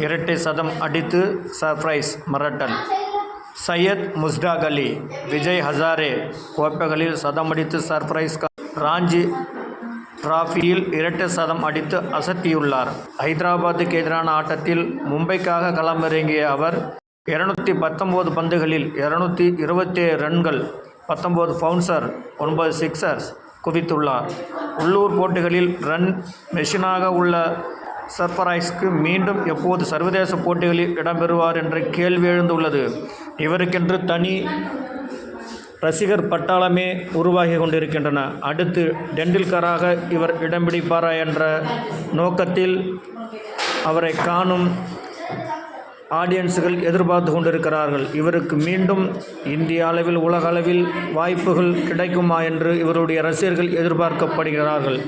இரட்டை சதம் அடித்து சர்ப்ரைஸ் மிரட்டல். சையத் முஸ்டாக் அலி விஜய் ஹசாரே கோப்பைகளில் சதமடித்து சர்ப்ரைஸ். ராஞ்சி டிராஃபியில் இரட்டை சதம் அடித்து அசத்தியுள்ளார். ஹைதராபாத்துக்கு எதிரான ஆட்டத்தில் மும்பைக்காக களமிறங்கிய அவர் 219 பந்துகளில் 227 ரன்கள், 19 பவுன்சர், 9 சிக்சர்ஸ் குவித்துள்ளார். உள்ளூர் போட்டிகளில் ரன் மெஷினாக உள்ள சர்பரைஸ்க்கு மீண்டும் எப்போது சர்வதேச போட்டிகளில் இடம்பெறுவார் என்ற கேள்வி எழுந்துள்ளது. இவருக்கென்று தனி ரசிகர் பட்டாளமே உருவாகி கொண்டிருக்கின்றன. அடுத்து டெண்டுல்கராக இவர் இடம் பிடிப்பாரா என்ற நோக்கத்தில் அவரை காணும் ஆடியன்ஸுகள் எதிர்பார்த்து கொண்டிருக்கிறார்கள். இவருக்கு மீண்டும் இந்திய அளவில் உலக அளவில் வாய்ப்புகள் கிடைக்குமா என்று இவருடைய ரசிகர்கள் எதிர்பார்க்கப்படுகிறார்கள்.